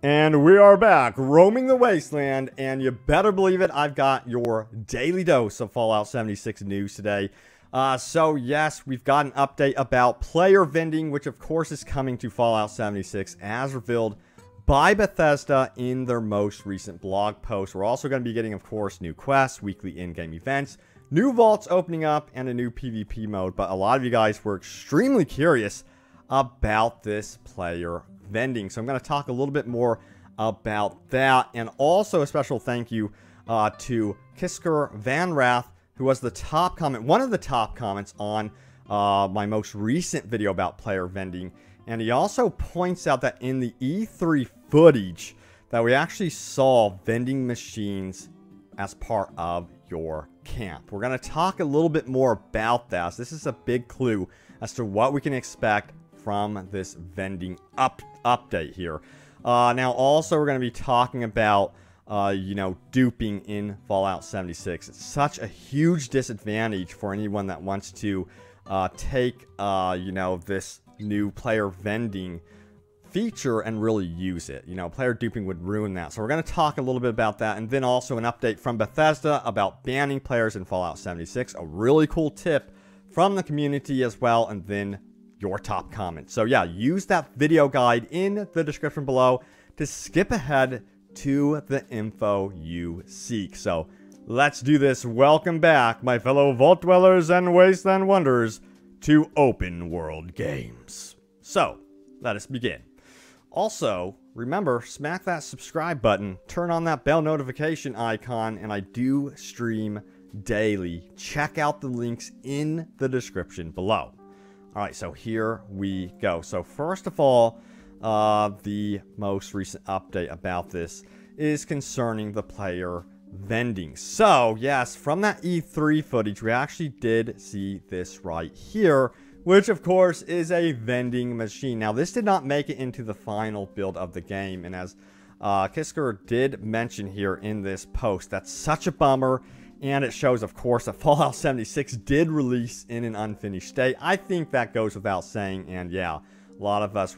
And we are back, roaming the wasteland, and you better believe it, I've got your daily dose of Fallout 76 news today. So yes, we've got an update about player vending, which of course is coming to Fallout 76 as revealed by Bethesda in their most recent blog post. We're also going to be getting, of course, new quests, weekly in-game events, new vaults opening up, and a new PvP mode. But a lot of you guys were extremely curious about this player vending. So I'm going to talk a little bit more about that. And also a special thank you to Kisker Van Rath, who was the top comment, one of the top comments on my most recent video about player vending. And he also points out that in the E3 footage that we actually saw vending machines as part of your camp. We're going to talk a little bit more about that. So this is a big clue as to what we can expect from this vending update here. Now also we're going to be talking about duping in Fallout 76. It's such a huge disadvantage for anyone that wants to take this new player vending feature and really use it. Player duping would ruin that. So we're going to talk a little bit about that, and then also an update from Bethesda about banning players in Fallout 76. A really cool tip from the community as well, and then your top comments. So yeah, use that video guide in the description below to skip ahead to the info you seek. So let's do this. Welcome back, my fellow Vault Dwellers and Wasteland Wanderers, to Open World Games. So let us begin. Also, remember, smack that subscribe button, turn on that bell notification icon, and I do stream daily. Check out the links in the description below. Alright, so here we go. So first of all, the most recent update about this is concerning the player vending. So, yes, from that E3 footage, we actually did see this right here, which of course is a vending machine. Now, this did not make it into the final build of the game, and as Kisker did mention here in this post, that's such a bummer. And it shows, of course, that Fallout 76 did release in an unfinished state. I think that goes without saying, and yeah, a lot of us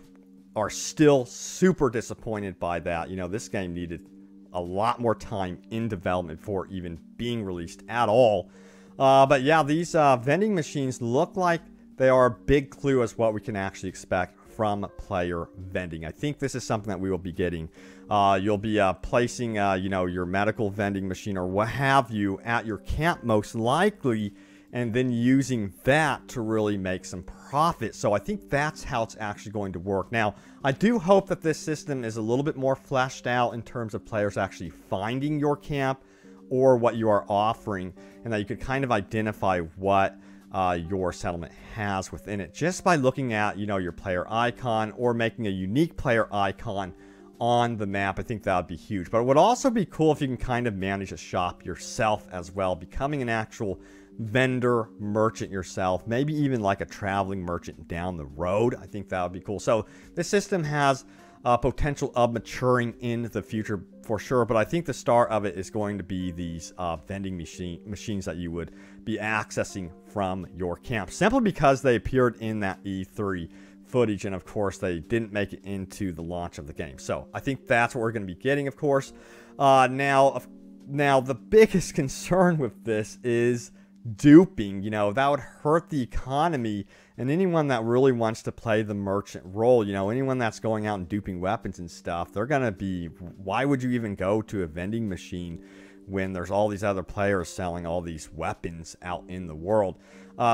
are still super disappointed by that. This game needed a lot more time in development before even being released at all. But yeah, these vending machines look like they are a big clue as what we can actually expect from player vending. I think this is something that we will be getting. You'll be placing, your medical vending machine or what have you at your camp most likely, and then using that to really make some profit. So I think that's how it's actually going to work. Now, I do hope that this system is a little bit more fleshed out in terms of players actually finding your camp or what you are offering, and that you could kind of identify what your settlement has within it just by looking at, your player icon or making a unique player icon on the map. I think that would be huge. But it would also be cool if you can kind of manage a shop yourself as well, becoming an actual vendor merchant yourself, maybe even like a traveling merchant down the road. I think that would be cool. So this system has potential of maturing in the future for sure, but I think the start of it is going to be these vending machines that you would be accessing from your camp, simply because they appeared in that E3 footage, and of course they didn't make it into the launch of the game. So I think that's what we're going to be getting, of course. Now the biggest concern with this is duping. That would hurt the economy, and anyone that really wants to play the merchant role, anyone that's going out and duping weapons and stuff, they're gonna be, why would you even go to a vending machine when there's all these other players selling all these weapons out in the world?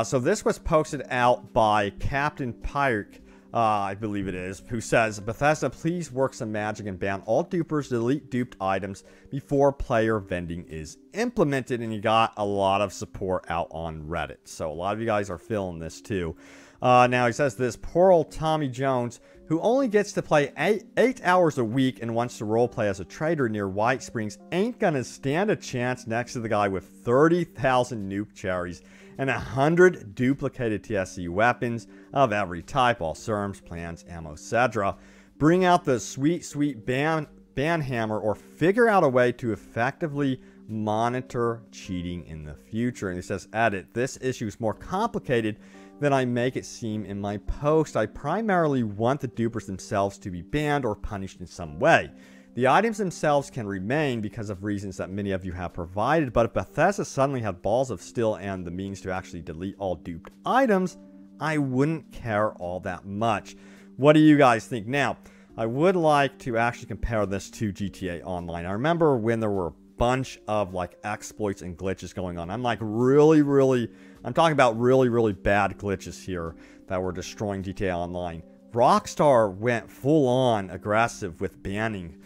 So this was posted out by Captain Pike, I believe it is, who says, Bethesda, please work some magic and ban all dupers to delete duped items before player vending is implemented. And you got a lot of support out on Reddit. So a lot of you guys are feeling this too. Now he says this, poor old Tommy Jones, who only gets to play 8 hours a week and wants to roleplay as a trader near White Springs, ain't gonna stand a chance next to the guy with 30,000 nuke cherries and 100 duplicated TSC weapons of every type, all serms, plans, ammo, etc. Bring out the sweet, sweet ban hammer, or figure out a way to effectively monitor cheating in the future. And he says, edit, this issue is more complicated than I make it seem in my post. I primarily want the dupers themselves to be banned or punished in some way. The items themselves can remain because of reasons that many of you have provided, but if Bethesda suddenly had balls of steel and the means to actually delete all duped items, I wouldn't care all that much. What do you guys think? Now, I would like to actually compare this to GTA Online. I remember when there were a bunch of like exploits and glitches going on. I'm like I'm talking about really bad glitches here that were destroying GTA Online. Rockstar went full on aggressive with banning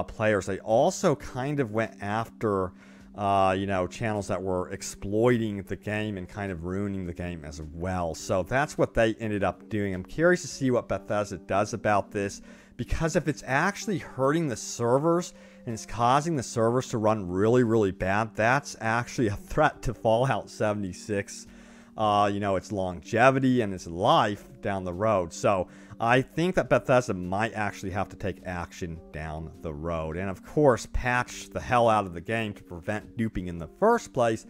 players. They also kind of went after channels that were exploiting the game and kind of ruining the game as well. So that's what they ended up doing. I'm curious to see what Bethesda does about this, because if it's actually hurting the servers and it's causing the servers to run really bad, that's actually a threat to Fallout 76, its longevity and its life down the road. So I think that Bethesda might actually have to take action down the road. And of course, patch the hell out of the game to prevent duping in the first place.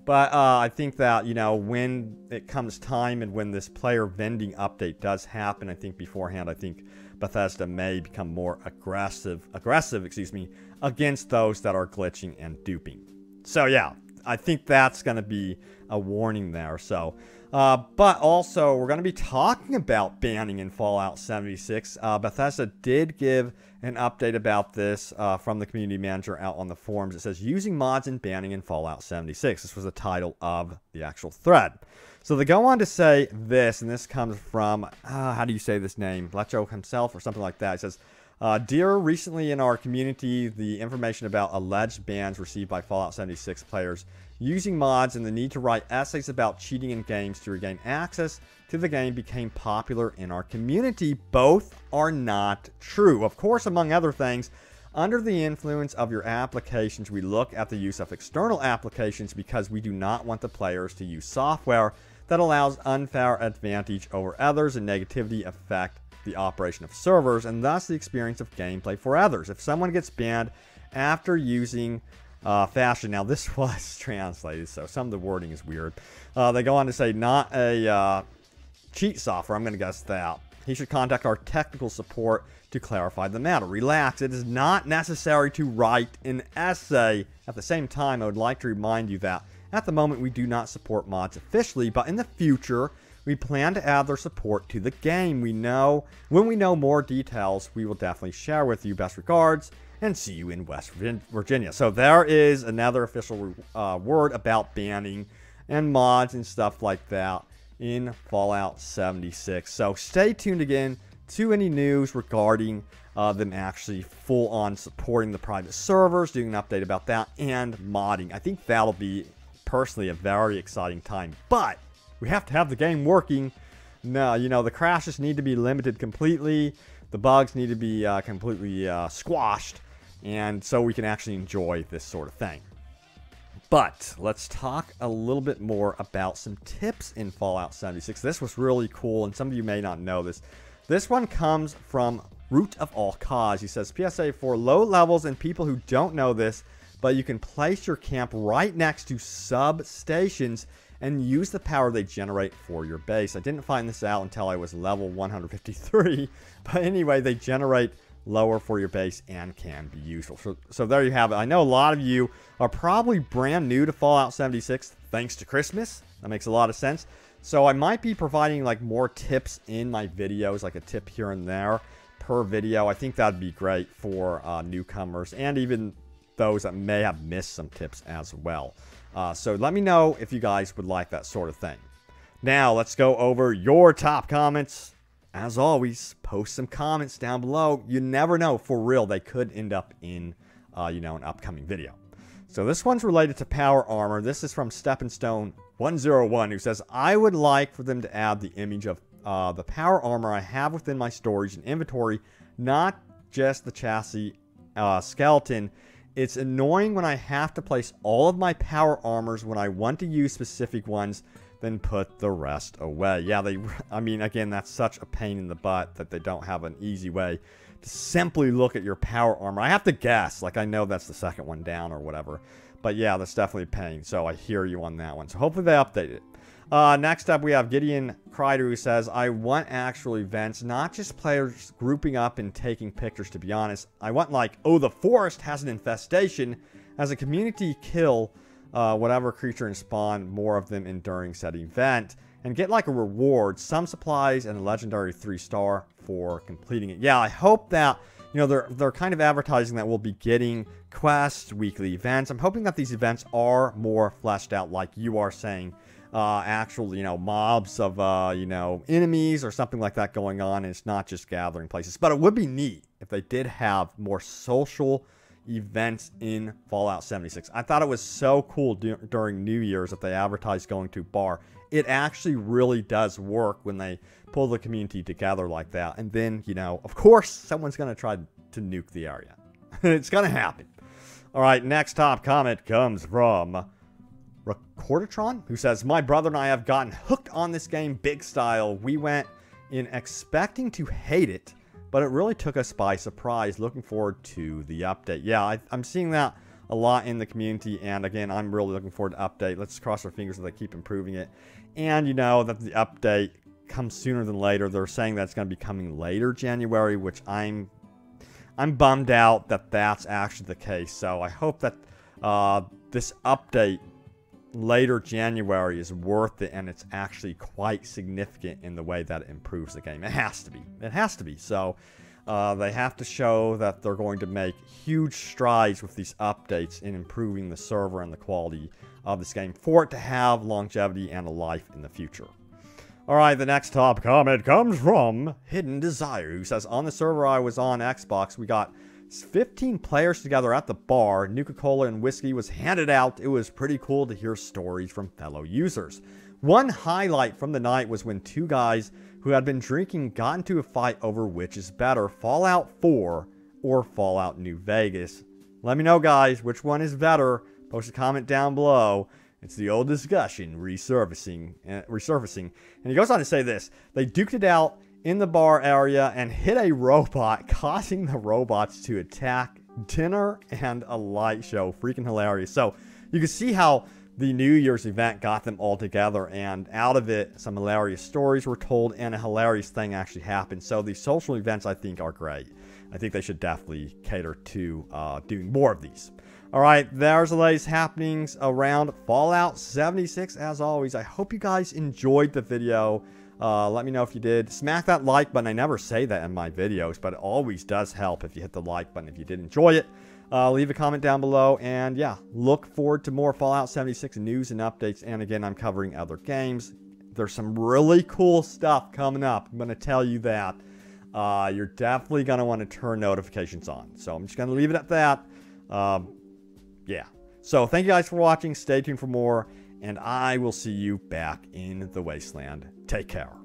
But I think that, when it comes time and when this player vending update does happen, I think beforehand, I think Bethesda may become more aggressive, against those that are glitching and duping. So yeah, I think that's going to be a warning there. So, but also we're going to be talking about banning in Fallout 76. Bethesda did give an update about this from the community manager out on the forums. It says, using mods and banning in Fallout 76. This was the title of the actual thread. So they go on to say this, and this comes from, how do you say this name? Lecho himself or something like that. It says, dear, recently in our community, the information about alleged bans received by Fallout 76 players using mods and the need to write essays about cheating in games to regain access to the game became popular in our community. Both are not true. Of course, among other things, under the influence of your applications, we look at the use of external applications because we do not want the players to use software that allows unfair advantage over others and negativity affect the operation of servers and thus the experience of gameplay for others. If someone gets banned after using fashion, now this was translated, so some of the wording is weird. They go on to say, not a cheat software, I'm going to guess that. He should contact our technical support to clarify the matter. Relax, it is not necessary to write an essay. At the same time, I would like to remind you that at the moment we do not support mods officially, but in the future we plan to add their support to the game. When we know more details, we will definitely share with you. Best regards, and see you in West Virginia. So there is another official word about banning and mods and stuff like that in Fallout 76. So stay tuned again to any news regarding them actually full on supporting the private servers, doing an update about that, and modding. I think that'll be personally a very exciting time, but we have to have the game working. No, the crashes need to be limited completely. The bugs need to be completely squashed, and so we can actually enjoy this sort of thing. But let's talk a little bit more about some tips in Fallout 76. This was really cool, and some of you may not know this. This one comes from Root of All Cause. He says, PSA for low levels and people who don't know this, but you can place your camp right next to substations and use the power they generate for your base. I didn't find this out until I was level 153, but anyway, they generate lower for your base and can be useful. So there you have it. I know a lot of you are probably brand new to Fallout 76 thanks to Christmas. That makes a lot of sense. So I might be providing like more tips in my videos, like a tip here and there per video. I think that'd be great for newcomers and even those that may have missed some tips as well. So let me know if you guys would like that sort of thing. Now let's go over your top comments. As always, post some comments down below. You never know, for real, they could end up in, an upcoming video. So this one's related to power armor. This is from SteppingStone101, who says, I would like for them to add the image of the power armor I have within my storage and inventory, not just the chassis skeleton. It's annoying when I have to place all of my power armors when I want to use specific ones, then put the rest away. Yeah, again, that's such a pain in the butt that they don't have an easy way to simply look at your power armor. I have to guess, like I know that's the second one down or whatever. But yeah, that's definitely a pain. So I hear you on that one. So hopefully they update it. Next up, we have Gideon Kreider, who says, I want actual events, not just players grouping up and taking pictures, to be honest. I want, like, oh, the forest has an infestation. As a community, kill whatever creature and spawn more of them during said event. And get, like, a reward, some supplies, and a legendary 3-star for completing it. Yeah, I hope that, you know, they're kind of advertising that we'll be getting quests, weekly events. I'm hoping that these events are more fleshed out, like you are saying. Actual, you know, mobs of, you know, enemies or something like that going on. And it's not just gathering places. But it would be neat if they did have more social events in Fallout 76. I thought it was so cool during New Year's that they advertised going to a bar. It actually really does work when they pull the community together like that. And then, you know, of course, someone's going to try to nuke the area. It's going to happen. All right, next top comment comes from Recordatron, who says, my brother and I have gotten hooked on this game big style. We went in expecting to hate it, but it really took us by surprise. Looking forward to the update. Yeah, I'm seeing that a lot in the community, and again, I'm really looking forward to update. Let's cross our fingers that they keep improving it, and you know that the update comes sooner than later. They're saying that it's going to be coming later January, which I'm bummed out that that's actually the case. So I hope that this update later January is worth it, and it's actually quite significant in the way that it improves the game. It has to be. It has to be. So they have to show that they're going to make huge strides with these updates in improving the server and the quality of this game for it to have longevity and a life in the future. Alright, the next top comment comes from Hidden Desire, who says, on the server I was on Xbox, we got 15 players together at the bar. Nuka-Cola and whiskey was handed out. It was pretty cool to hear stories from fellow users. One highlight from the night was when two guys who had been drinking got into a fight over which is better, Fallout 4 or Fallout New Vegas. Let me know, guys, which one is better. Post a comment down below. It's the old discussion resurfacing. And he goes on to say this. They duked it out in the bar area and hit a robot, causing the robots to attack dinner and a light show. Freaking hilarious. So you can see how the New Year's event got them all together, and out of it, some hilarious stories were told, and a hilarious thing actually happened. So these social events, I think, are great. I think they should definitely cater to doing more of these. All right, there's the latest happenings around Fallout 76. As always, I hope you guys enjoyed the video. Let me know if you did. Smack that like button. I never say that in my videos, but it always does help if you hit the like button if you did enjoy it. Leave a comment down below, and yeah, look forward to more Fallout 76 news and updates. And again, I'm covering other games. There's some really cool stuff coming up. I'm going to tell you that. You're definitely going to want to turn notifications on. So I'm just going to leave it at that. Yeah. So thank you guys for watching. Stay tuned for more, and I will see you back in the Wasteland. Take care.